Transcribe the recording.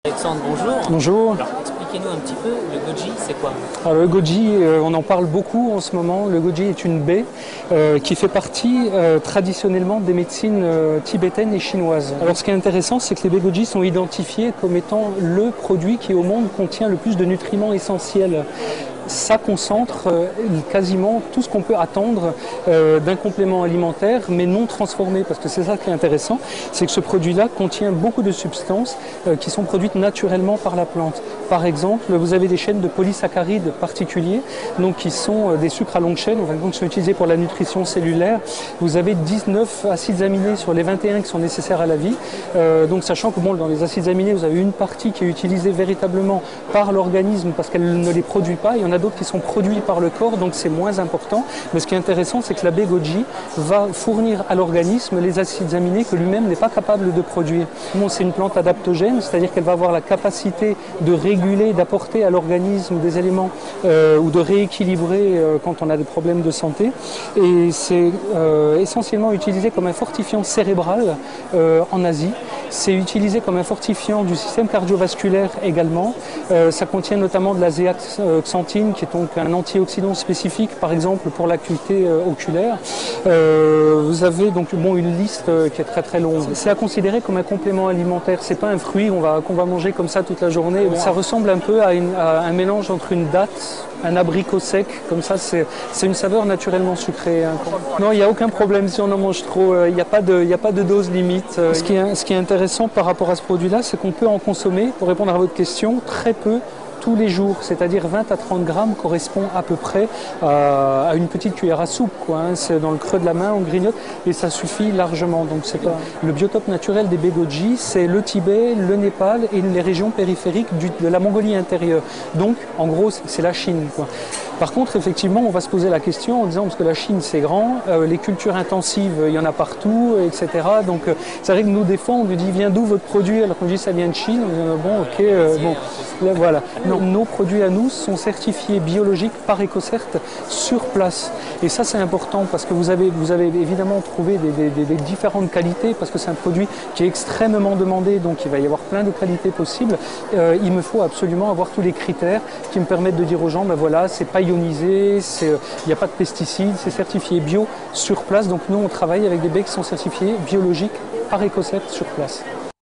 Alexandre, bonjour. Bonjour. Alors, expliquez-nous un petit peu, le goji, c'est quoi? Alors, le goji, on en parle beaucoup en ce moment. Le goji est une baie qui fait partie traditionnellement des médecines tibétaines et chinoises. Alors, ce qui est intéressant, c'est que les baies goji sont identifiées comme étant le produit qui au monde contient le plus de nutriments essentiels. Ça concentre quasiment tout ce qu'on peut attendre d'un complément alimentaire, mais non transformé, parce que c'est ça qui est intéressant, c'est que ce produit-là contient beaucoup de substances qui sont produites naturellement par la plante. Par exemple, vous avez des chaînes de polysaccharides particuliers, donc qui sont des sucres à longue chaîne, qui sont utilisés pour la nutrition cellulaire. Vous avez 19 acides aminés sur les 21 qui sont nécessaires à la vie. Donc sachant que dans les acides aminés, vous avez une partie qui est utilisée véritablement par l'organisme parce qu'elle ne les produit pas. Il y en a d'autres qui sont produits par le corps, donc c'est moins important. Mais ce qui est intéressant, c'est que la baie goji va fournir à l'organisme les acides aminés que lui-même n'est pas capable de produire. C'est une plante adaptogène, c'est-à-dire qu'elle va avoir la capacité de réguler, d'apporter à l'organisme des éléments ou de rééquilibrer quand on a des problèmes de santé. Et c'est essentiellement utilisé comme un fortifiant cérébral en Asie. C'est utilisé comme un fortifiant du système cardiovasculaire également. Ça contient notamment de la zéaxanthine, qui est donc un antioxydant spécifique, par exemple, pour l'acuité oculaire. Vous avez donc une liste qui est très très longue. C'est à considérer comme un complément alimentaire. C'est pas un fruit qu'on va manger comme ça toute la journée. Ça ressemble un peu à un mélange entre une date, un abricot sec, comme ça, c'est une saveur naturellement sucrée. Non, il n'y a aucun problème si on en mange trop, il n'y a pas de dose limite. Ce qui est intéressant par rapport à ce produit-là, c'est qu'on peut en consommer, pour répondre à votre question, très peu, tous les jours, c'est-à-dire 20 à 30 grammes correspond à peu près à une petite cuillère à soupe. C'est dans le creux de la main, on grignote et ça suffit largement. Donc c'est pas... Le biotope naturel des baies goji, c'est le Tibet, le Népal et les régions périphériques de la Mongolie intérieure. Donc en gros, c'est la Chine. Par contre, effectivement, on va se poser la question en disant, parce que la Chine c'est grand, les cultures intensives, il y en a partout, etc. Donc c'est vrai que nous, des fois, on nous dit, vient d'où votre produit? Alors qu'on dit, ça vient de Chine. Bon, ok, là, voilà. Non, nos produits à nous sont certifiés biologiques par EcoCert sur place. Et ça, c'est important parce que vous avez évidemment trouvé des différentes qualités, parce que c'est un produit qui est extrêmement demandé, donc il va y avoir plein de qualités possibles. Il me faut absolument avoir tous les critères qui me permettent de dire aux gens, ben voilà, c'est pas ionisé, il n'y a pas de pesticides, c'est certifié bio sur place. Donc nous, on travaille avec des baies qui sont certifiées biologiques par EcoCert sur place.